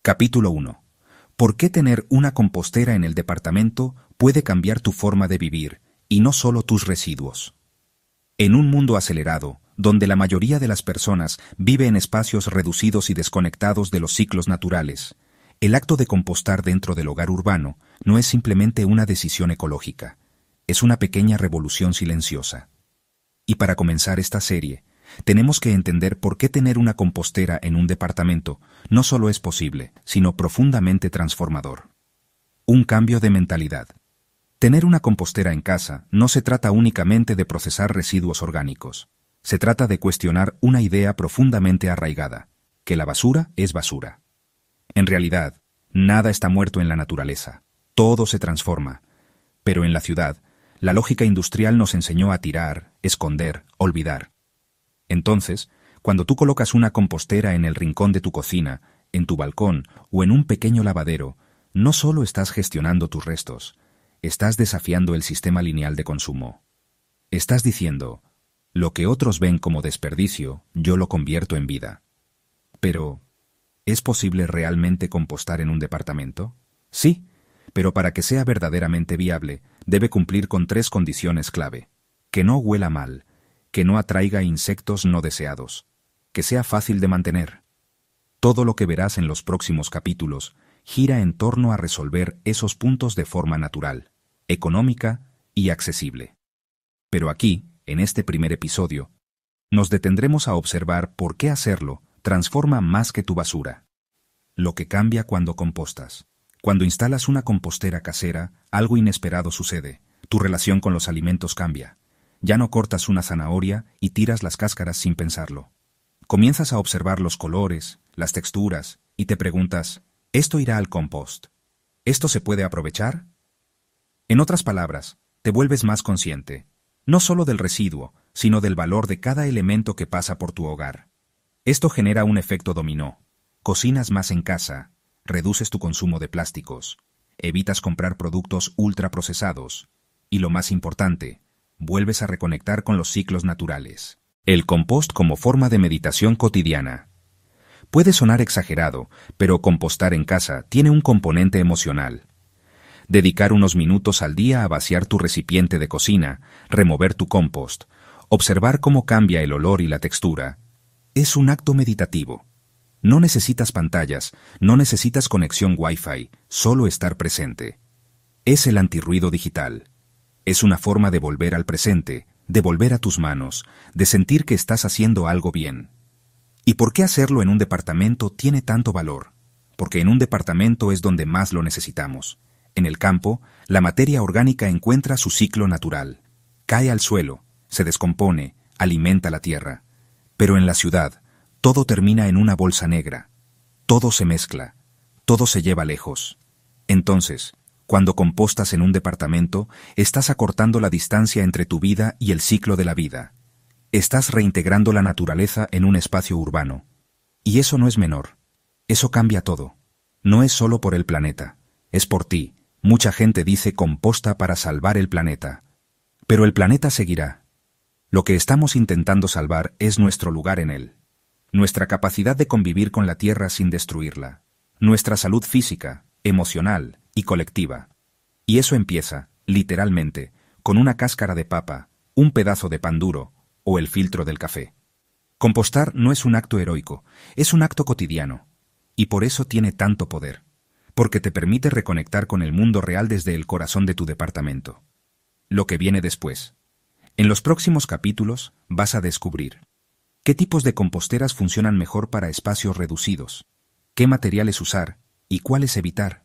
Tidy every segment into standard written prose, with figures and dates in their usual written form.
Capítulo 1. ¿Por qué tener una compostera en el departamento puede cambiar tu forma de vivir, y no solo tus residuos? En un mundo acelerado, donde la mayoría de las personas vive en espacios reducidos y desconectados de los ciclos naturales, el acto de compostar dentro del hogar urbano no es simplemente una decisión ecológica, es una pequeña revolución silenciosa. Y para comenzar esta serie, tenemos que entender por qué tener una compostera en un departamento no solo es posible, sino profundamente transformador. Un cambio de mentalidad. Tener una compostera en casa no se trata únicamente de procesar residuos orgánicos. Se trata de cuestionar una idea profundamente arraigada, que la basura es basura. En realidad, nada está muerto en la naturaleza. Todo se transforma. Pero en la ciudad, la lógica industrial nos enseñó a tirar, esconder, olvidar. Entonces, cuando tú colocas una compostera en el rincón de tu cocina, en tu balcón o en un pequeño lavadero, no solo estás gestionando tus restos, estás desafiando el sistema lineal de consumo. Estás diciendo, lo que otros ven como desperdicio, yo lo convierto en vida. Pero, ¿es posible realmente compostar en un departamento? Sí, pero para que sea verdaderamente viable, debe cumplir con 3 condiciones clave. Que no huela mal, que no atraiga insectos no deseados, que sea fácil de mantener. Todo lo que verás en los próximos capítulos gira en torno a resolver esos puntos de forma natural, económica y accesible. Pero aquí, en este primer episodio, nos detendremos a observar por qué hacerlo transforma más que tu basura. Lo que cambia cuando compostas. Cuando instalas una compostera casera, algo inesperado sucede. Tu relación con los alimentos cambia. Ya no cortas una zanahoria y tiras las cáscaras sin pensarlo. Comienzas a observar los colores, las texturas, y te preguntas, ¿esto irá al compost? ¿Esto se puede aprovechar? En otras palabras, te vuelves más consciente, no solo del residuo, sino del valor de cada elemento que pasa por tu hogar. Esto genera un efecto dominó. Cocinas más en casa, reduces tu consumo de plásticos, evitas comprar productos ultraprocesados, y lo más importante, vuelves a reconectar con los ciclos naturales. El compost como forma de meditación cotidiana. Puede sonar exagerado, pero compostar en casa tiene un componente emocional. Dedicar unos minutos al día a vaciar tu recipiente de cocina, remover tu compost, observar cómo cambia el olor y la textura, es un acto meditativo. No necesitas pantallas, no necesitas conexión Wi-Fi, solo estar presente. Es el antirruido digital. Es una forma de volver al presente, de volver a tus manos, de sentir que estás haciendo algo bien. ¿Y por qué hacerlo en un departamento tiene tanto valor? Porque en un departamento es donde más lo necesitamos. En el campo, la materia orgánica encuentra su ciclo natural. Cae al suelo, se descompone, alimenta la tierra. Pero en la ciudad, todo termina en una bolsa negra. Todo se mezcla, todo se lleva lejos. Entonces, cuando compostas en un departamento, estás acortando la distancia entre tu vida y el ciclo de la vida. Estás reintegrando la naturaleza en un espacio urbano. Y eso no es menor. Eso cambia todo. No es solo por el planeta. Es por ti. Mucha gente dice composta para salvar el planeta. Pero el planeta seguirá. Lo que estamos intentando salvar es nuestro lugar en él. Nuestra capacidad de convivir con la tierra sin destruirla. Nuestra salud física, emocional y colectiva. Y eso empieza, literalmente, con una cáscara de papa, un pedazo de pan duro o el filtro del café. Compostar no es un acto heroico, es un acto cotidiano. Y por eso tiene tanto poder. Porque te permite reconectar con el mundo real desde el corazón de tu departamento. Lo que viene después. En los próximos capítulos vas a descubrir qué tipos de composteras funcionan mejor para espacios reducidos, qué materiales usar y cuáles evitar,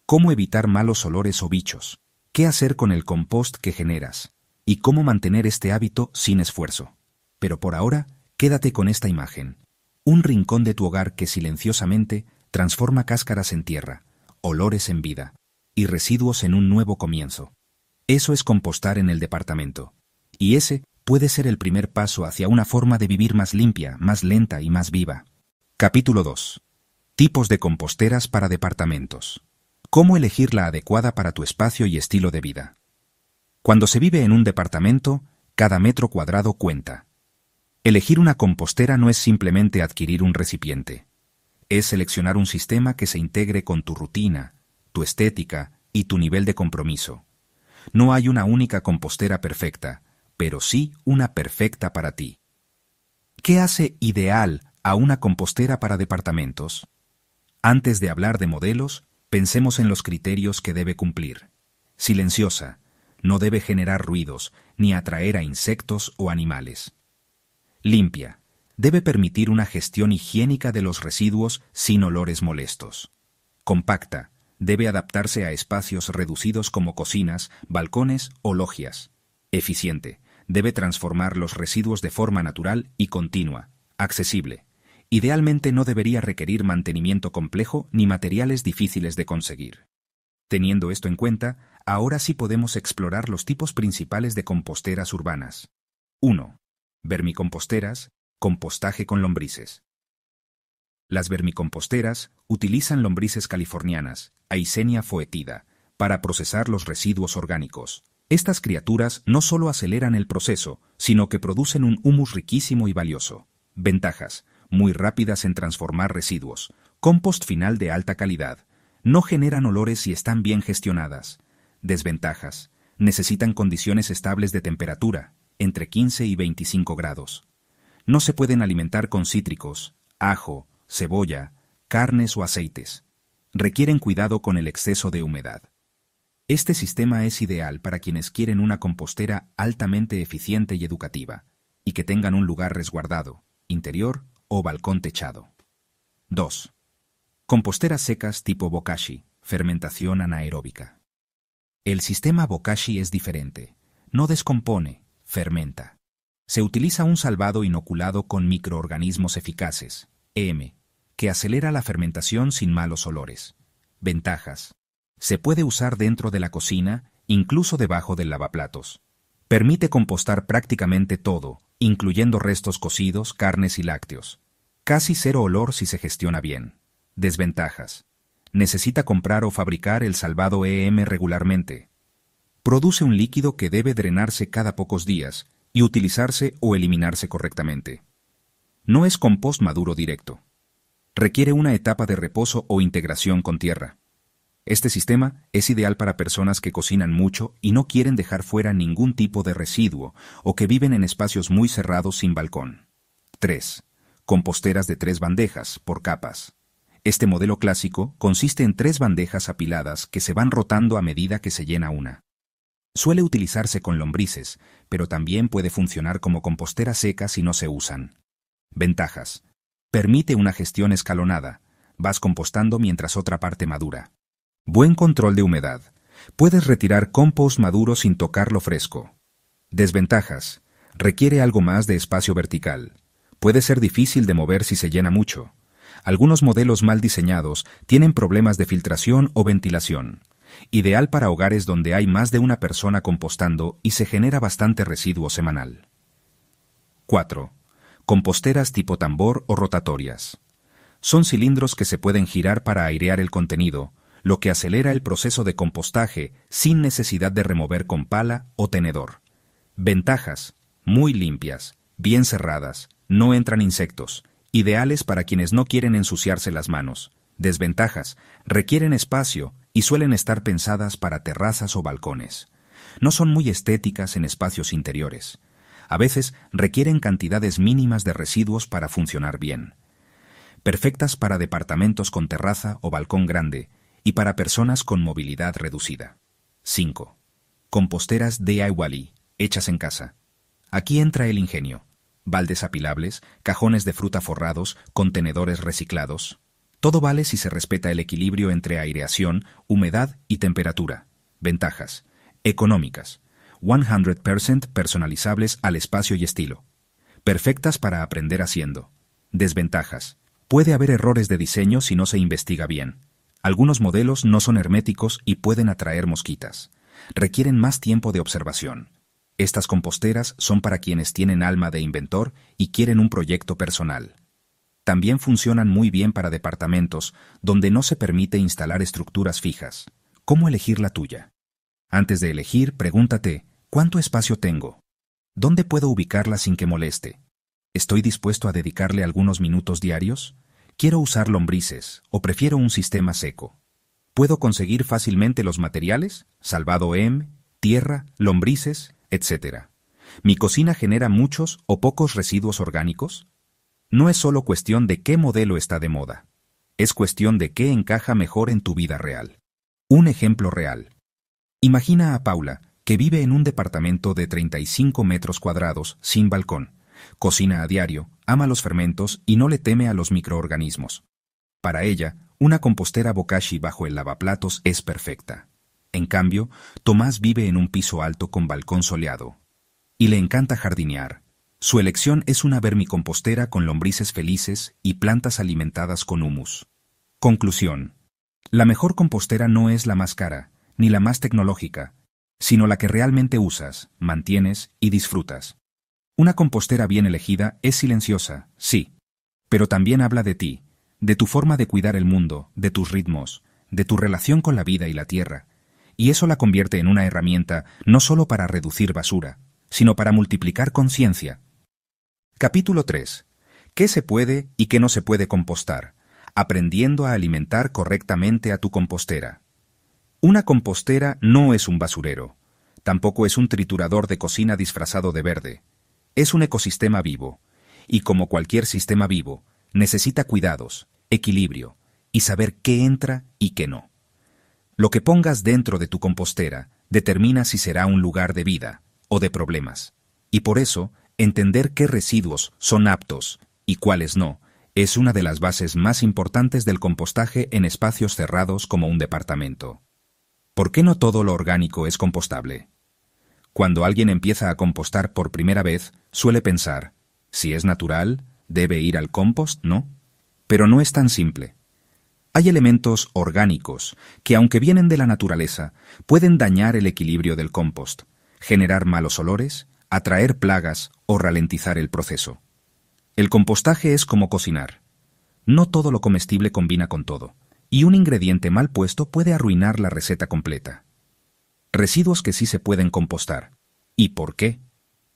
cómo evitar malos olores o bichos, qué hacer con el compost que generas y cómo mantener este hábito sin esfuerzo. Pero por ahora, quédate con esta imagen. Un rincón de tu hogar que silenciosamente transforma cáscaras en tierra, olores en vida y residuos en un nuevo comienzo. Eso es compostar en el departamento. Y ese puede ser el primer paso hacia una forma de vivir más limpia, más lenta y más viva. Capítulo 2. Tipos de composteras para departamentos. ¿Cómo elegir la adecuada para tu espacio y estilo de vida? Cuando se vive en un departamento, cada metro cuadrado cuenta. Elegir una compostera no es simplemente adquirir un recipiente. Es seleccionar un sistema que se integre con tu rutina, tu estética y tu nivel de compromiso. No hay una única compostera perfecta, pero sí una perfecta para ti. ¿Qué hace ideal a una compostera para departamentos? Antes de hablar de modelos, pensemos en los criterios que debe cumplir. Silenciosa, no debe generar ruidos ni atraer a insectos o animales. Limpia, debe permitir una gestión higiénica de los residuos sin olores molestos. Compacta, debe adaptarse a espacios reducidos como cocinas, balcones o logias. Eficiente, debe transformar los residuos de forma natural y continua. Accesible, idealmente no debería requerir mantenimiento complejo ni materiales difíciles de conseguir. Teniendo esto en cuenta, ahora sí podemos explorar los tipos principales de composteras urbanas. 1. Vermicomposteras, compostaje con lombrices. Las vermicomposteras utilizan lombrices californianas, Eisenia foetida, para procesar los residuos orgánicos. Estas criaturas no solo aceleran el proceso, sino que producen un humus riquísimo y valioso. Ventajas: muy rápidas en transformar residuos. Compost final de alta calidad. No generan olores y están bien gestionadas. Desventajas: necesitan condiciones estables de temperatura, entre 15 y 25 grados. No se pueden alimentar con cítricos, ajo, cebolla, carnes o aceites. Requieren cuidado con el exceso de humedad. Este sistema es ideal para quienes quieren una compostera altamente eficiente y educativa, y que tengan un lugar resguardado, interior o balcón techado. 2. Composteras secas tipo bokashi, fermentación anaeróbica. El sistema bokashi es diferente. No descompone, fermenta. Se utiliza un salvado inoculado con microorganismos eficaces, EM, que acelera la fermentación sin malos olores. Ventajas: se puede usar dentro de la cocina, incluso debajo del lavaplatos. Permite compostar prácticamente todo, incluyendo restos cocidos, carnes y lácteos. Casi cero olor si se gestiona bien. Desventajas: necesita comprar o fabricar el salvado EM regularmente. Produce un líquido que debe drenarse cada pocos días y utilizarse o eliminarse correctamente. No es compost maduro directo. Requiere una etapa de reposo o integración con tierra. Este sistema es ideal para personas que cocinan mucho y no quieren dejar fuera ningún tipo de residuo o que viven en espacios muy cerrados sin balcón. 3. Composteras de 3 bandejas, por capas. Este modelo clásico consiste en 3 bandejas apiladas que se van rotando a medida que se llena una. Suele utilizarse con lombrices, pero también puede funcionar como compostera seca si no se usan. Ventajas: permite una gestión escalonada. Vas compostando mientras otra parte madura. Buen control de humedad. Puedes retirar compost maduro sin tocarlo fresco. Desventajas: requiere algo más de espacio vertical. Puede ser difícil de mover si se llena mucho. Algunos modelos mal diseñados tienen problemas de filtración o ventilación. Ideal para hogares donde hay más de una persona compostando y se genera bastante residuo semanal. 4. Composteras tipo tambor o rotatorias. Son cilindros que se pueden girar para airear el contenido, lo que acelera el proceso de compostaje sin necesidad de remover con pala o tenedor. Ventajas: muy limpias, bien cerradas, no entran insectos, ideales para quienes no quieren ensuciarse las manos. Desventajas: requieren espacio y suelen estar pensadas para terrazas o balcones. No son muy estéticas en espacios interiores. A veces requieren cantidades mínimas de residuos para funcionar bien. Perfectas para departamentos con terraza o balcón grande y para personas con movilidad reducida. 5. Composteras DIY, hechas en casa. Aquí entra el ingenio. Baldes apilables, cajones de fruta forrados, contenedores reciclados. Todo vale si se respeta el equilibrio entre aireación, humedad y temperatura. Ventajas: económicas, 100% personalizables al espacio y estilo. Perfectas para aprender haciendo. Desventajas: puede haber errores de diseño si no se investiga bien. Algunos modelos no son herméticos y pueden atraer mosquitas. Requieren más tiempo de observación. Estas composteras son para quienes tienen alma de inventor y quieren un proyecto personal. También funcionan muy bien para departamentos donde no se permite instalar estructuras fijas. ¿Cómo elegir la tuya? Antes de elegir, pregúntate: ¿cuánto espacio tengo? ¿Dónde puedo ubicarla sin que moleste? ¿Estoy dispuesto a dedicarle algunos minutos diarios? Quiero usar lombrices o prefiero un sistema seco. ¿Puedo conseguir fácilmente los materiales? Salvado tierra, lombrices, etc. ¿Mi cocina genera muchos o pocos residuos orgánicos? No es solo cuestión de qué modelo está de moda. Es cuestión de qué encaja mejor en tu vida real. Un ejemplo real. Imagina a Paula, que vive en un departamento de 35 metros cuadrados, sin balcón. Cocina a diario, ama los fermentos y no le teme a los microorganismos. Para ella, una compostera bokashi bajo el lavaplatos es perfecta. En cambio, Tomás vive en un piso alto con balcón soleado. Y le encanta jardinear. Su elección es una vermicompostera con lombrices felices y plantas alimentadas con humus. Conclusión. La mejor compostera no es la más cara, ni la más tecnológica, sino la que realmente usas, mantienes y disfrutas. Una compostera bien elegida es silenciosa, sí, pero también habla de ti, de tu forma de cuidar el mundo, de tus ritmos, de tu relación con la vida y la tierra, y eso la convierte en una herramienta no solo para reducir basura, sino para multiplicar conciencia. Capítulo 3. ¿Qué se puede y qué no se puede compostar? Aprendiendo a alimentar correctamente a tu compostera. Una compostera no es un basurero, tampoco es un triturador de cocina disfrazado de verde. Es un ecosistema vivo, y como cualquier sistema vivo, necesita cuidados, equilibrio, y saber qué entra y qué no. Lo que pongas dentro de tu compostera determina si será un lugar de vida o de problemas, y por eso, entender qué residuos son aptos y cuáles no, es una de las bases más importantes del compostaje en espacios cerrados como un departamento. ¿Por qué no todo lo orgánico es compostable? Cuando alguien empieza a compostar por primera vez, suele pensar, si es natural, ¿debe ir al compost, no? Pero no es tan simple. Hay elementos orgánicos que, aunque vienen de la naturaleza, pueden dañar el equilibrio del compost, generar malos olores, atraer plagas o ralentizar el proceso. El compostaje es como cocinar. No todo lo comestible combina con todo, y un ingrediente mal puesto puede arruinar la receta completa. Residuos que sí se pueden compostar. ¿Y por qué?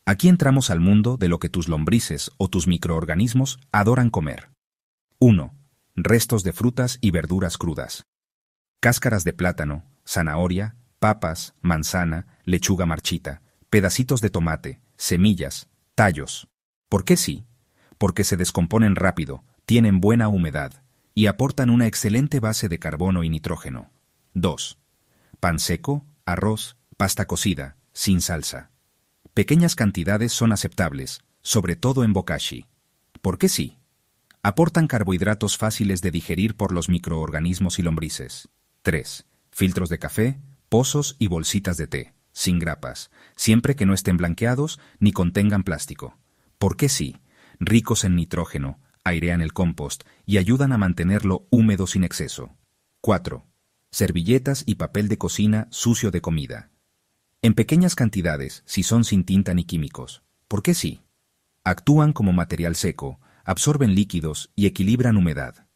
Aquí entramos al mundo de lo que tus lombrices o tus microorganismos adoran comer. 1. Restos de frutas y verduras crudas. Cáscaras de plátano, zanahoria, papas, manzana, lechuga marchita, pedacitos de tomate, semillas, tallos. ¿Por qué sí? Porque se descomponen rápido, tienen buena humedad y aportan una excelente base de carbono y nitrógeno. 2. Pan seco, arroz, pasta cocida, sin salsa. Pequeñas cantidades son aceptables, sobre todo en bokashi. ¿Por qué sí? Aportan carbohidratos fáciles de digerir por los microorganismos y lombrices. 3. Filtros de café, pozos y bolsitas de té, sin grapas, siempre que no estén blanqueados ni contengan plástico. ¿Por qué sí? Ricos en nitrógeno, airean el compost y ayudan a mantenerlo húmedo sin exceso. 4. Servilletas y papel de cocina sucio de comida. En pequeñas cantidades, si son sin tinta ni químicos. ¿Por qué sí? Actúan como material seco, absorben líquidos y equilibran humedad.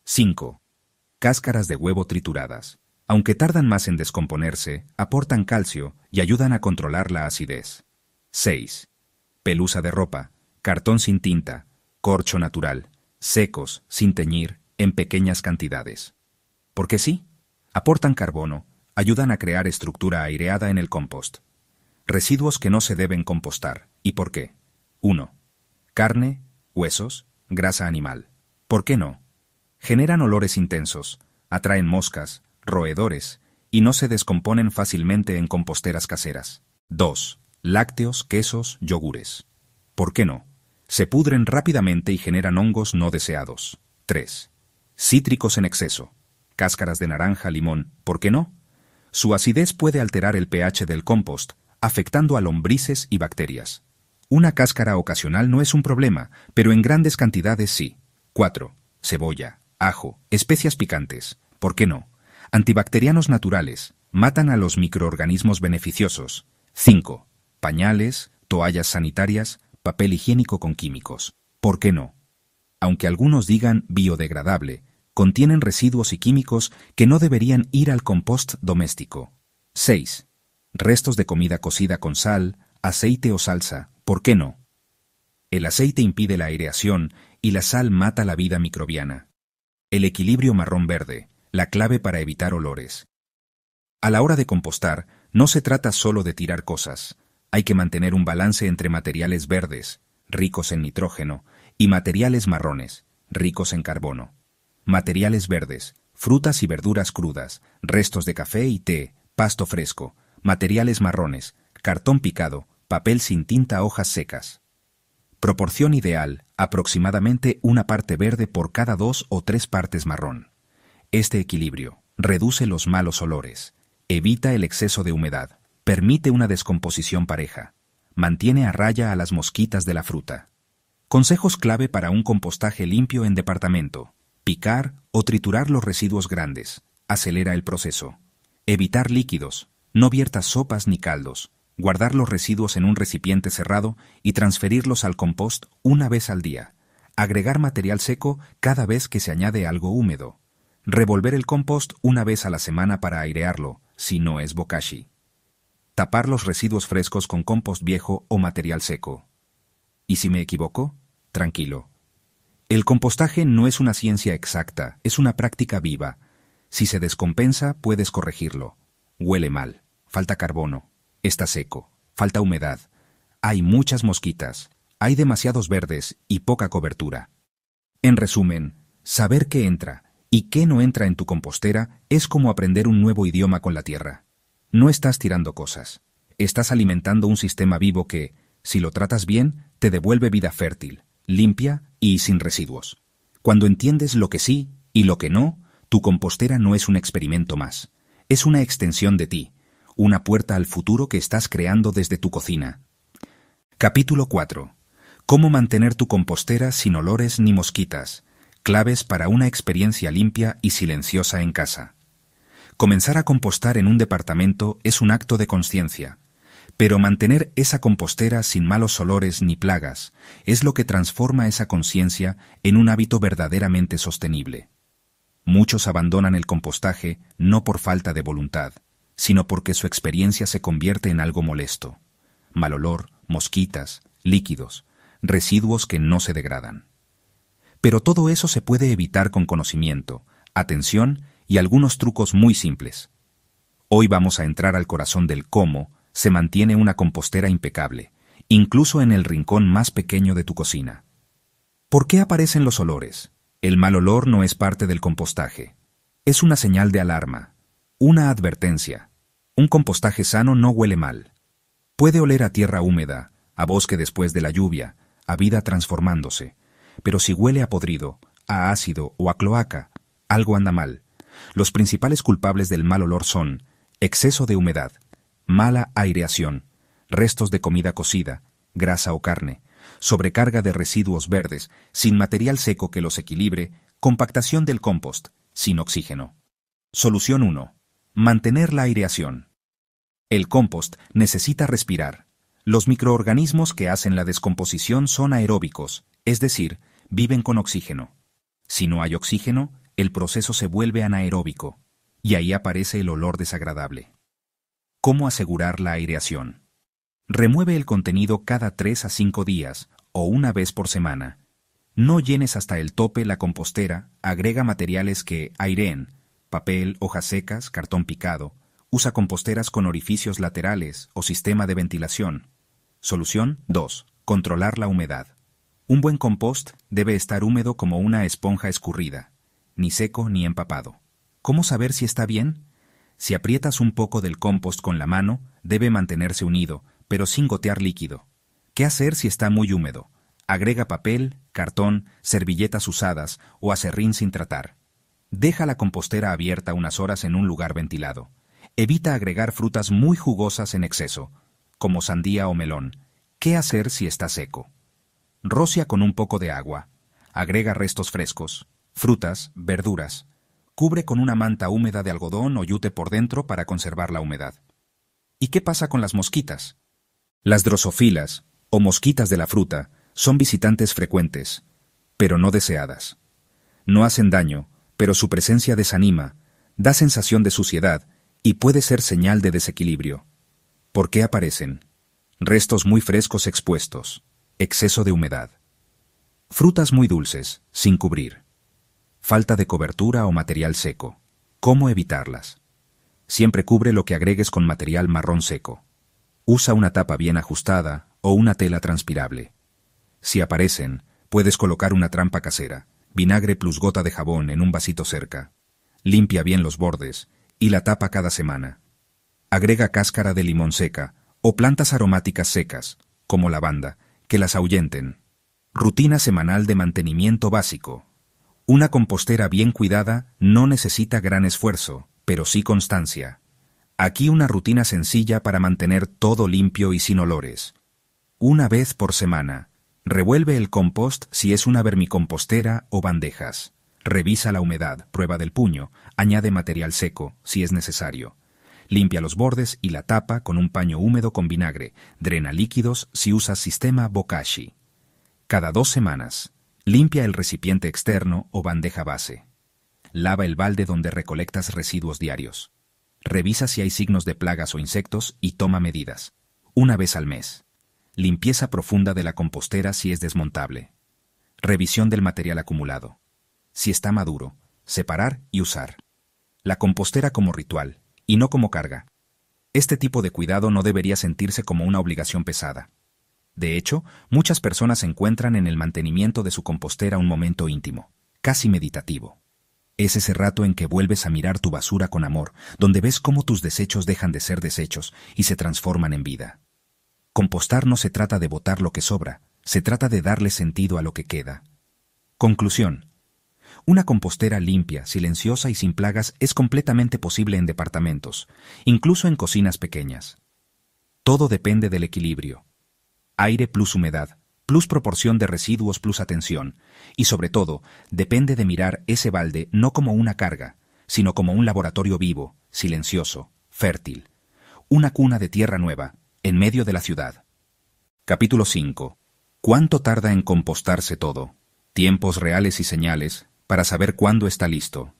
5. Cáscaras de huevo trituradas. Aunque tardan más en descomponerse, aportan calcio y ayudan a controlar la acidez. 6. Pelusa de ropa, cartón sin tinta, corcho natural, secos, sin teñir, en pequeñas cantidades. ¿Por qué sí? Aportan carbono, ayudan a crear estructura aireada en el compost. Residuos que no se deben compostar. ¿Y por qué? 1. Carne, huesos, grasa animal. ¿Por qué no? Generan olores intensos, atraen moscas, roedores, y no se descomponen fácilmente en composteras caseras. 2. Lácteos, quesos, yogures. ¿Por qué no? Se pudren rápidamente y generan hongos no deseados. 3. Cítricos en exceso. Cáscaras de naranja, limón. ¿Por qué no? Su acidez puede alterar el pH del compost, afectando a lombrices y bacterias. Una cáscara ocasional no es un problema, pero en grandes cantidades sí. 4. Cebolla, ajo, especias picantes. ¿Por qué no? Antibacterianos naturales. Matan a los microorganismos beneficiosos. 5. Pañales, toallas sanitarias, papel higiénico con químicos. ¿Por qué no? Aunque algunos digan biodegradable, contienen residuos y químicos que no deberían ir al compost doméstico. 6. Restos de comida cocida con sal, aceite o salsa. ¿Por qué no? El aceite impide la aireación y la sal mata la vida microbiana. El equilibrio marrón-verde, la clave para evitar olores. A la hora de compostar, no se trata solo de tirar cosas. Hay que mantener un balance entre materiales verdes, ricos en nitrógeno, y materiales marrones, ricos en carbono. Materiales verdes, frutas y verduras crudas, restos de café y té, pasto fresco. Materiales marrones, cartón picado, papel sin tinta, hojas secas. Proporción ideal, aproximadamente una parte verde por cada 2 o 3 partes marrón. Este equilibrio reduce los malos olores, evita el exceso de humedad, permite una descomposición pareja, mantiene a raya a las mosquitas de la fruta. Consejos clave para un compostaje limpio en departamento: picar o triturar los residuos grandes, acelera el proceso. Evitar líquidos, no viertas sopas ni caldos. Guardar los residuos en un recipiente cerrado y transferirlos al compost una vez al día. Agregar material seco cada vez que se añade algo húmedo. Revolver el compost una vez a la semana para airearlo, si no es bokashi. Tapar los residuos frescos con compost viejo o material seco. ¿Y si me equivoco? Tranquilo. El compostaje no es una ciencia exacta, es una práctica viva. Si se descompensa, puedes corregirlo. Huele mal, falta carbono. Está seco, falta humedad, hay muchas mosquitas, hay demasiados verdes y poca cobertura. En resumen, saber qué entra y qué no entra en tu compostera es como aprender un nuevo idioma con la tierra. No estás tirando cosas, estás alimentando un sistema vivo que, si lo tratas bien, te devuelve vida fértil, limpia y sin residuos. Cuando entiendes lo que sí y lo que no, tu compostera no es un experimento más, es una extensión de ti. Una puerta al futuro que estás creando desde tu cocina. Capítulo 4. Cómo mantener tu compostera sin olores ni mosquitas. Claves para una experiencia limpia y silenciosa en casa. Comenzar a compostar en un departamento es un acto de conciencia, pero mantener esa compostera sin malos olores ni plagas es lo que transforma esa conciencia en un hábito verdaderamente sostenible. Muchos abandonan el compostaje no por falta de voluntad, sino porque su experiencia se convierte en algo molesto. Mal olor, mosquitas, líquidos, residuos que no se degradan. Pero todo eso se puede evitar con conocimiento, atención y algunos trucos muy simples. Hoy vamos a entrar al corazón del cómo se mantiene una compostera impecable, incluso en el rincón más pequeño de tu cocina. ¿Por qué aparecen los olores? El mal olor no es parte del compostaje. Es una señal de alarma, una advertencia. Un compostaje sano no huele mal. Puede oler a tierra húmeda, a bosque después de la lluvia, a vida transformándose. Pero si huele a podrido, a ácido o a cloaca, algo anda mal. Los principales culpables del mal olor son exceso de humedad, mala aireación, restos de comida cocida, grasa o carne, sobrecarga de residuos verdes, sin material seco que los equilibre, compactación del compost, sin oxígeno. Solución 1. Mantener la aireación. El compost necesita respirar. Los microorganismos que hacen la descomposición son aeróbicos, es decir, viven con oxígeno. Si no hay oxígeno, el proceso se vuelve anaeróbico, y ahí aparece el olor desagradable. ¿Cómo asegurar la aireación? Remueve el contenido cada 3 a 5 días, o una vez por semana. No llenes hasta el tope la compostera, agrega materiales que aireen, papel, hojas secas, cartón picado. Usa composteras con orificios laterales o sistema de ventilación. Solución 2. Controlar la humedad. Un buen compost debe estar húmedo como una esponja escurrida, ni seco ni empapado. ¿Cómo saber si está bien? Si aprietas un poco del compost con la mano, debe mantenerse unido, pero sin gotear líquido. ¿Qué hacer si está muy húmedo? Agrega papel, cartón, servilletas usadas o aserrín sin tratar. Deja la compostera abierta unas horas en un lugar ventilado. Evita agregar frutas muy jugosas en exceso, como sandía o melón. ¿Qué hacer si está seco? Rocia con un poco de agua. Agrega restos frescos, frutas, verduras. Cubre con una manta húmeda de algodón o yute por dentro para conservar la humedad. ¿Y qué pasa con las mosquitas? Las drosofilas, o mosquitas de la fruta, son visitantes frecuentes, pero no deseadas. No hacen daño, pero su presencia desanima, da sensación de suciedad y puede ser señal de desequilibrio. ¿Por qué aparecen? Restos muy frescos expuestos, exceso de humedad. Frutas muy dulces, sin cubrir. falta de cobertura o material seco. ¿Cómo evitarlas? Siempre cubre lo que agregues con material marrón seco. Usa una tapa bien ajustada o una tela transpirable. Si aparecen, puedes colocar una trampa casera, vinagre plus gota de jabón en un vasito cerca. Limpia bien los bordes y la tapa cada semana. Agrega cáscara de limón seca o plantas aromáticas secas, como lavanda, que las ahuyenten. Rutina semanal de mantenimiento básico. Una compostera bien cuidada no necesita gran esfuerzo, pero sí constancia. Aquí una rutina sencilla para mantener todo limpio y sin olores. Una vez por semana. Revuelve el compost si es una vermicompostera o bandejas. Revisa la humedad, prueba del puño, añade material seco, si es necesario. Limpia los bordes y la tapa con un paño húmedo con vinagre. Drena líquidos si usas sistema Bokashi. Cada 2 semanas. Limpia el recipiente externo o bandeja base. Lava el balde donde recolectas residuos diarios. Revisa si hay signos de plagas o insectos y toma medidas. Una vez al mes. Limpieza profunda de la compostera si es desmontable. Revisión del material acumulado. Si está maduro, separar y usar. La compostera como ritual, y no como carga. Este tipo de cuidado no debería sentirse como una obligación pesada. De hecho, muchas personas encuentran en el mantenimiento de su compostera un momento íntimo, casi meditativo. Es ese rato en que vuelves a mirar tu basura con amor, donde ves cómo tus desechos dejan de ser desechos y se transforman en vida. Compostar no se trata de botar lo que sobra, se trata de darle sentido a lo que queda. Conclusión. Una compostera limpia, silenciosa y sin plagas es completamente posible en departamentos, incluso en cocinas pequeñas. Todo depende del equilibrio. Aire plus humedad, plus proporción de residuos plus atención, y sobre todo, depende de mirar ese balde no como una carga, sino como un laboratorio vivo, silencioso, fértil. Una cuna de tierra nueva, en medio de la ciudad. Capítulo 5. ¿Cuánto tarda en compostarse todo? Tiempos reales y señales para saber cuándo está listo.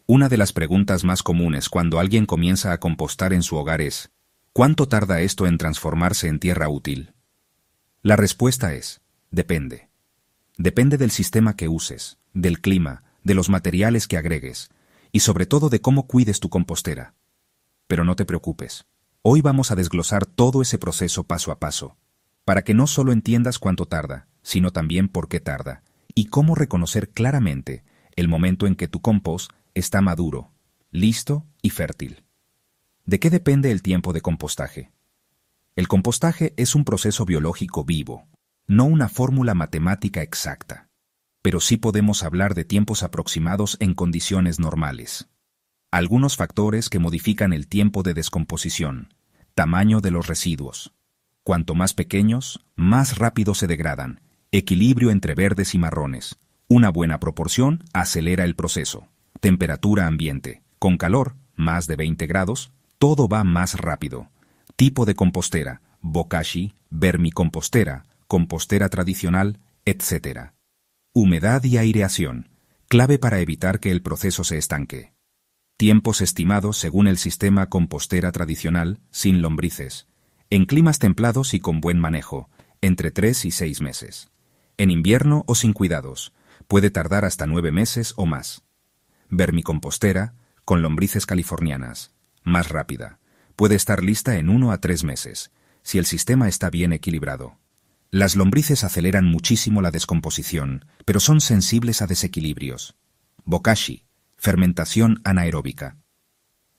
Una de las preguntas más comunes cuando alguien comienza a compostar en su hogar es: ¿cuánto tarda esto en transformarse en tierra útil? La respuesta es: depende. Depende del sistema que uses, del clima, de los materiales que agregues, y sobre todo de cómo cuides tu compostera. Pero no te preocupes. Hoy vamos a desglosar todo ese proceso paso a paso, para que no solo entiendas cuánto tarda, sino también por qué tarda, y cómo reconocer claramente el momento en que tu compost está maduro, listo y fértil. ¿De qué depende el tiempo de compostaje? El compostaje es un proceso biológico vivo, no una fórmula matemática exacta, pero sí podemos hablar de tiempos aproximados en condiciones normales. Algunos factores que modifican el tiempo de descomposición. Tamaño de los residuos. Cuanto más pequeños, más rápido se degradan. Equilibrio entre verdes y marrones. Una buena proporción acelera el proceso. Temperatura ambiente. Con calor, más de 20 grados, todo va más rápido. Tipo de compostera. Bokashi, vermicompostera, compostera tradicional, etc. Humedad y aireación. Clave para evitar que el proceso se estanque. Tiempos estimados según el sistema compostera tradicional, sin lombrices. En climas templados y con buen manejo, entre 3 y 6 meses. En invierno o sin cuidados, puede tardar hasta 9 meses o más. Vermicompostera, con lombrices californianas, más rápida. Puede estar lista en 1 a 3 meses, si el sistema está bien equilibrado. Las lombrices aceleran muchísimo la descomposición, pero son sensibles a desequilibrios. Bokashi, fermentación anaeróbica.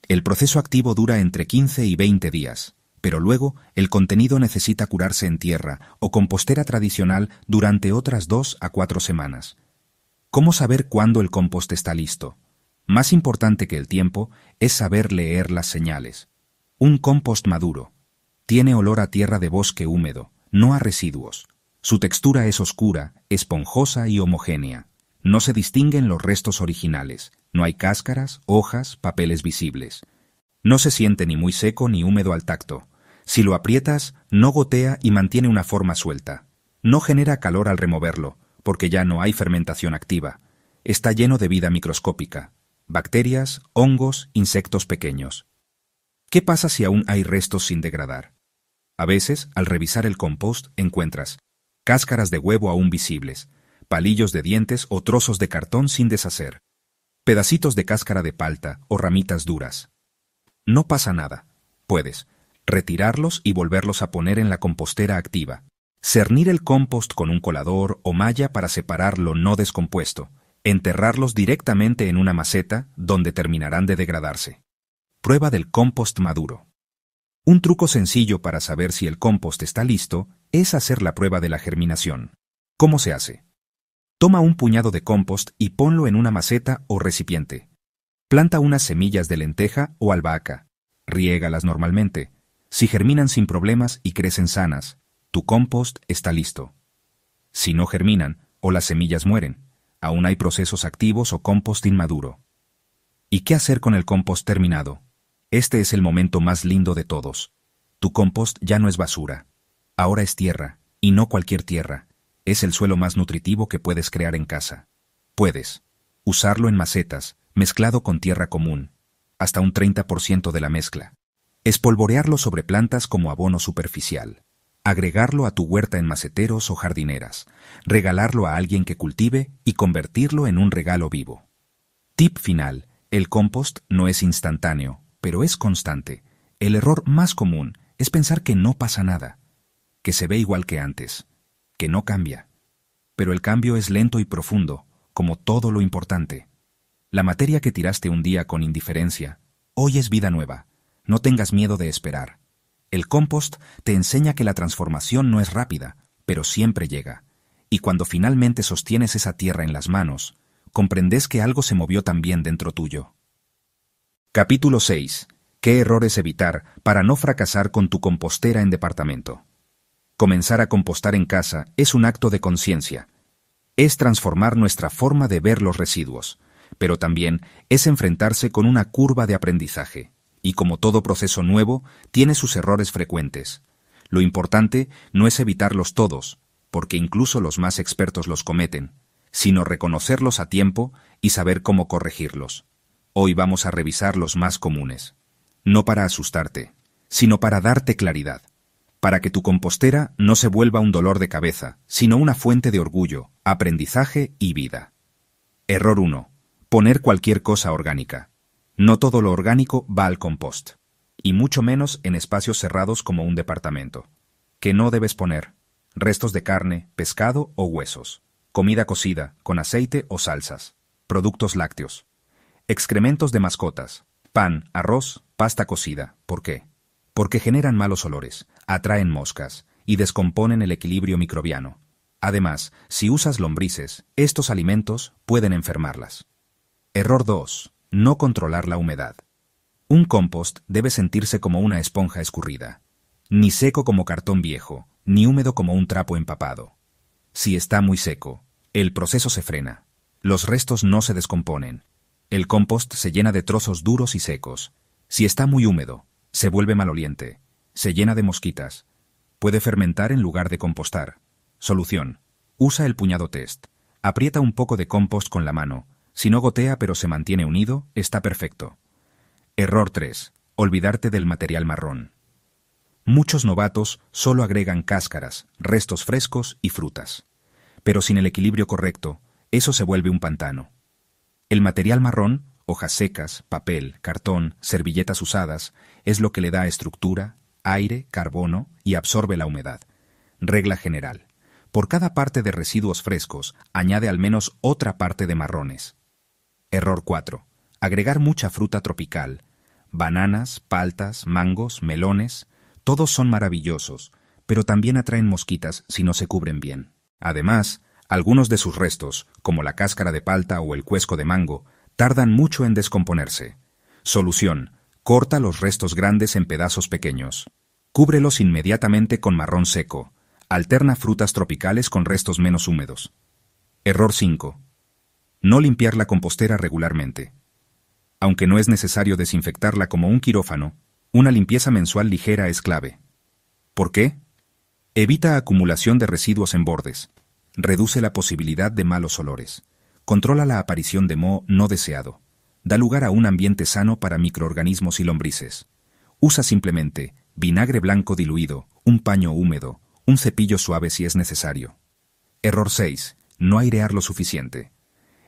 El proceso activo dura entre 15 y 20 días, pero luego el contenido necesita curarse en tierra o compostera tradicional durante otras 2 a 4 semanas. ¿Cómo saber cuándo el compost está listo? Más importante que el tiempo es saber leer las señales. Un compost maduro. Tiene olor a tierra de bosque húmedo, no a residuos. Su textura es oscura, esponjosa y homogénea. No se distinguen los restos originales. No hay cáscaras, hojas, papeles visibles. No se siente ni muy seco ni húmedo al tacto. Si lo aprietas, no gotea y mantiene una forma suelta. No genera calor al removerlo, porque ya no hay fermentación activa. Está lleno de vida microscópica. Bacterias, hongos, insectos pequeños. ¿Qué pasa si aún hay restos sin degradar? A veces, al revisar el compost, encuentras cáscaras de huevo aún visibles, palillos de dientes o trozos de cartón sin deshacer. pedacitos de cáscara de palta o ramitas duras. No pasa nada. Puedes retirarlos y volverlos a poner en la compostera activa. Cernir el compost con un colador o malla para separar lo no descompuesto. Enterrarlos directamente en una maceta donde terminarán de degradarse. Prueba del compost maduro. Un truco sencillo para saber si el compost está listo es hacer la prueba de la germinación. ¿Cómo se hace? Toma un puñado de compost y ponlo en una maceta o recipiente. Planta unas semillas de lenteja o albahaca. Riégalas normalmente. Si germinan sin problemas y crecen sanas, tu compost está listo. Si no germinan o las semillas mueren, aún hay procesos activos o compost inmaduro. ¿Y qué hacer con el compost terminado? Este es el momento más lindo de todos. Tu compost ya no es basura. Ahora es tierra, y no cualquier tierra. Es el suelo más nutritivo que puedes crear en casa. Puedes usarlo en macetas, mezclado con tierra común, hasta un 30% de la mezcla. Espolvorearlo sobre plantas como abono superficial. Agregarlo a tu huerta en maceteros o jardineras. Regalarlo a alguien que cultive y convertirlo en un regalo vivo. Tip final: el compost no es instantáneo, pero es constante. El error más común es pensar que no pasa nada, que se ve igual que antes, que no cambia. Pero el cambio es lento y profundo, como todo lo importante. La materia que tiraste un día con indiferencia, hoy es vida nueva. No tengas miedo de esperar. El compost te enseña que la transformación no es rápida, pero siempre llega. Y cuando finalmente sostienes esa tierra en las manos, comprendes que algo se movió también dentro tuyo. Capítulo 6. ¿Qué errores evitar para no fracasar con tu compostera en departamento? Comenzar a compostar en casa es un acto de conciencia. Es transformar nuestra forma de ver los residuos, pero también es enfrentarse con una curva de aprendizaje. Y como todo proceso nuevo, tiene sus errores frecuentes. Lo importante no es evitarlos todos, porque incluso los más expertos los cometen, sino reconocerlos a tiempo y saber cómo corregirlos. Hoy vamos a revisar los más comunes. No para asustarte, sino para darte claridad. Para que tu compostera no se vuelva un dolor de cabeza, sino una fuente de orgullo, aprendizaje y vida. Error 1. Poner cualquier cosa orgánica. No todo lo orgánico va al compost, y mucho menos en espacios cerrados como un departamento. ¿Qué no debes poner? Restos de carne, pescado o huesos. Comida cocida, con aceite o salsas. Productos lácteos. Excrementos de mascotas. Pan, arroz, pasta cocida. ¿Por qué? Porque generan malos olores, atraen moscas y descomponen el equilibrio microbiano. Además, si usas lombrices, estos alimentos pueden enfermarlas. Error 2. No controlar la humedad. Un compost debe sentirse como una esponja escurrida. Ni seco como cartón viejo, ni húmedo como un trapo empapado. Si está muy seco, el proceso se frena. Los restos no se descomponen. El compost se llena de trozos duros y secos. Si está muy húmedo, se vuelve maloliente. Se llena de mosquitas. Puede fermentar en lugar de compostar. Solución. Usa el puñado test. Aprieta un poco de compost con la mano. Si no gotea pero se mantiene unido, está perfecto. Error 3. Olvidarte del material marrón. Muchos novatos solo agregan cáscaras, restos frescos y frutas. Pero sin el equilibrio correcto, eso se vuelve un pantano. El material marrón, hojas secas, papel, cartón, servilletas usadas, es lo que le da estructura, aire, carbono y absorbe la humedad. Regla general. Por cada parte de residuos frescos, añade al menos otra parte de marrones. Error 4. Agregar mucha fruta tropical. Bananas, paltas, mangos, melones, todos son maravillosos, pero también atraen mosquitas si no se cubren bien. Además, algunos de sus restos, como la cáscara de palta o el cuesco de mango, tardan mucho en descomponerse. Solución. Corta los restos grandes en pedazos pequeños. Cúbrelos inmediatamente con marrón seco. Alterna frutas tropicales con restos menos húmedos. Error 5. No limpiar la compostera regularmente. Aunque no es necesario desinfectarla como un quirófano, una limpieza mensual ligera es clave. ¿Por qué? Evita acumulación de residuos en bordes. Reduce la posibilidad de malos olores. Controla la aparición de moho no deseado. Da lugar a un ambiente sano para microorganismos y lombrices. Usa simplemente vinagre blanco diluido, un paño húmedo, un cepillo suave si es necesario. Error 6. No airear lo suficiente.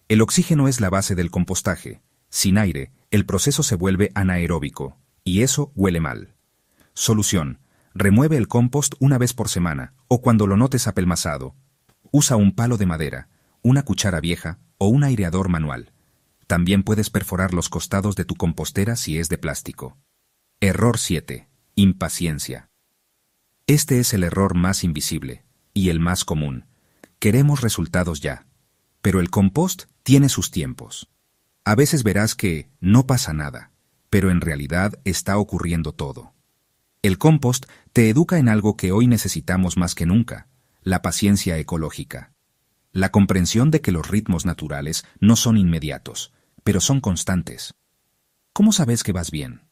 El oxígeno es la base del compostaje. Sin aire, el proceso se vuelve anaeróbico, y eso huele mal. Solución: remueve el compost una vez por semana, o cuando lo notes apelmazado. Usa un palo de madera, una cuchara vieja o un aireador manual. También puedes perforar los costados de tu compostera si es de plástico. Error 7. Impaciencia. Este es el error más invisible, y el más común. Queremos resultados ya. Pero el compost tiene sus tiempos. A veces verás que no pasa nada, pero en realidad está ocurriendo todo. El compost te educa en algo que hoy necesitamos más que nunca: la paciencia ecológica. La comprensión de que los ritmos naturales no son inmediatos, pero son constantes. ¿Cómo sabes que vas bien?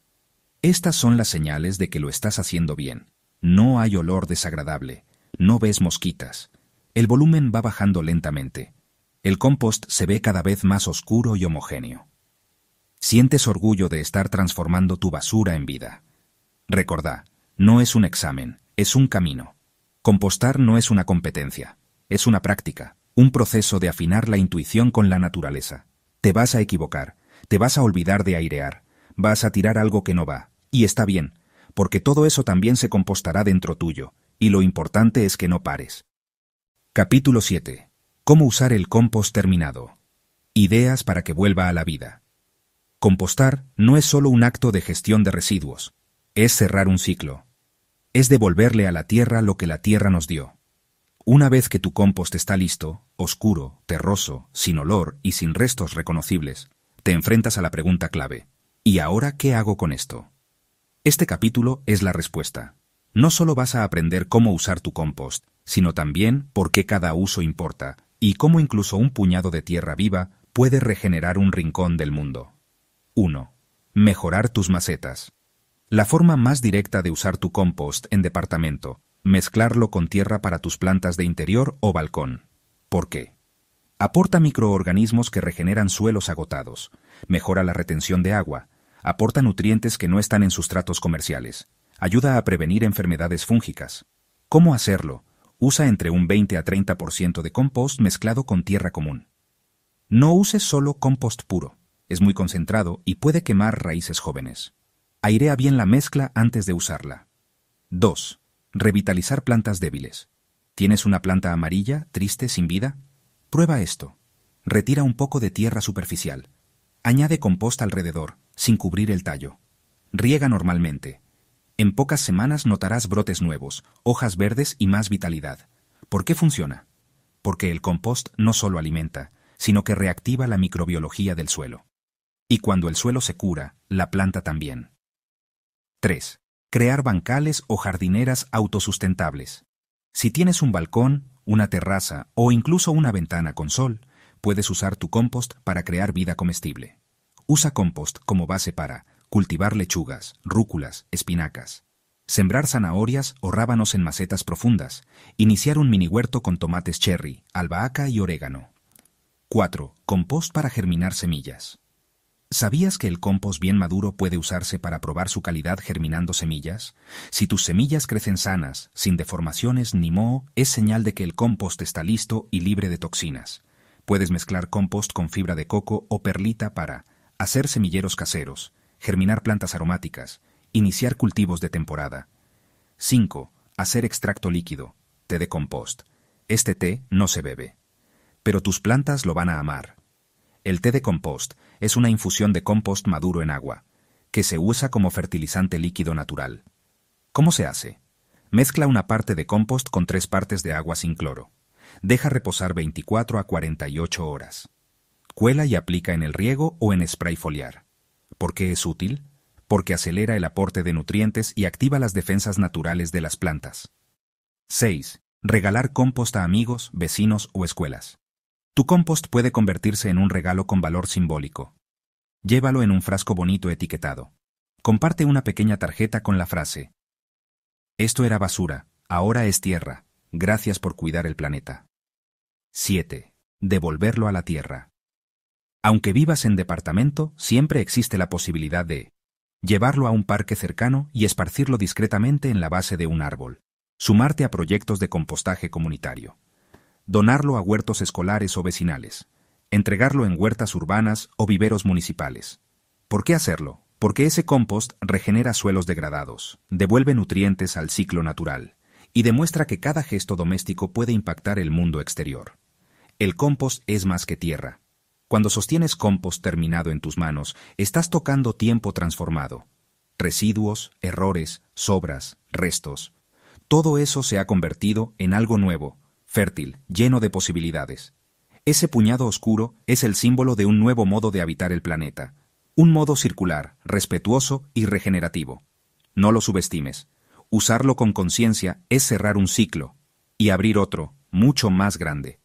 Estas son las señales de que lo estás haciendo bien. No hay olor desagradable, no ves mosquitas. El volumen va bajando lentamente. El compost se ve cada vez más oscuro y homogéneo. Sientes orgullo de estar transformando tu basura en vida. Recordá, no es un examen, es un camino. Compostar no es una competencia, es una práctica, un proceso de afinar la intuición con la naturaleza. Te vas a equivocar, te vas a olvidar de airear, vas a tirar algo que no va, y está bien, porque todo eso también se compostará dentro tuyo, y lo importante es que no pares. Capítulo 7. Cómo usar el compost terminado. Ideas para que vuelva a la vida. Compostar no es solo un acto de gestión de residuos, es cerrar un ciclo. Es devolverle a la tierra lo que la tierra nos dio. Una vez que tu compost está listo, oscuro, terroso, sin olor y sin restos reconocibles, te enfrentas a la pregunta clave: ¿y ahora qué hago con esto? Este capítulo es la respuesta. No solo vas a aprender cómo usar tu compost, sino también por qué cada uso importa y cómo incluso un puñado de tierra viva puede regenerar un rincón del mundo. 1. Mejorar tus macetas. La forma más directa de usar tu compost en departamento: mezclarlo con tierra para tus plantas de interior o balcón. ¿Por qué? Aporta microorganismos que regeneran suelos agotados, mejora la retención de agua, aporta nutrientes que no están en sustratos comerciales, ayuda a prevenir enfermedades fúngicas. ¿Cómo hacerlo? Usa entre un 20 a 30% de compost mezclado con tierra común. No uses solo compost puro, es muy concentrado y puede quemar raíces jóvenes. Airea bien la mezcla antes de usarla. 2. Revitalizar plantas débiles. ¿Tienes una planta amarilla, triste, sin vida? Prueba esto. Retira un poco de tierra superficial. Añade compost alrededor, sin cubrir el tallo. Riega normalmente. En pocas semanas notarás brotes nuevos, hojas verdes y más vitalidad. ¿Por qué funciona? Porque el compost no solo alimenta, sino que reactiva la microbiología del suelo. Y cuando el suelo se cura, la planta también. 3. Crear bancales o jardineras autosustentables. Si tienes un balcón, una terraza o incluso una ventana con sol, puedes usar tu compost para crear vida comestible. Usa compost como base para cultivar lechugas, rúculas, espinacas, sembrar zanahorias o rábanos en macetas profundas, iniciar un mini huerto con tomates cherry, albahaca y orégano. 4. Compost para germinar semillas. ¿Sabías que el compost bien maduro puede usarse para probar su calidad germinando semillas? Si tus semillas crecen sanas, sin deformaciones ni moho, es señal de que el compost está listo y libre de toxinas. Puedes mezclar compost con fibra de coco o perlita para hacer semilleros caseros, germinar plantas aromáticas, iniciar cultivos de temporada. 5. Hacer extracto líquido, té de compost. Este té no se bebe, pero tus plantas lo van a amar. El té de compost es una infusión de compost maduro en agua, que se usa como fertilizante líquido natural. ¿Cómo se hace? Mezcla una parte de compost con 3 partes de agua sin cloro. Deja reposar 24 a 48 horas. Cuela y aplica en el riego o en spray foliar. ¿Por qué es útil? Porque acelera el aporte de nutrientes y activa las defensas naturales de las plantas. 6. Regalar compost a amigos, vecinos o escuelas. Tu compost puede convertirse en un regalo con valor simbólico. Llévalo en un frasco bonito etiquetado. Comparte una pequeña tarjeta con la frase: esto era basura, ahora es tierra, gracias por cuidar el planeta. 7. Devolverlo a la tierra. Aunque vivas en departamento, siempre existe la posibilidad de llevarlo a un parque cercano y esparcirlo discretamente en la base de un árbol. Sumarte a proyectos de compostaje comunitario. Donarlo a huertos escolares o vecinales. entregarlo en huertas urbanas o viveros municipales. ¿Por qué hacerlo? Porque ese compost regenera suelos degradados, devuelve nutrientes al ciclo natural y demuestra que cada gesto doméstico puede impactar el mundo exterior. El compost es más que tierra. Cuando sostienes compost terminado en tus manos, estás tocando tiempo transformado. Residuos, errores, sobras, restos. Todo eso se ha convertido en algo nuevo, fértil, lleno de posibilidades. Ese puñado oscuro es el símbolo de un nuevo modo de habitar el planeta. Un modo circular, respetuoso y regenerativo. No lo subestimes. Usarlo con conciencia es cerrar un ciclo y abrir otro, mucho más grande.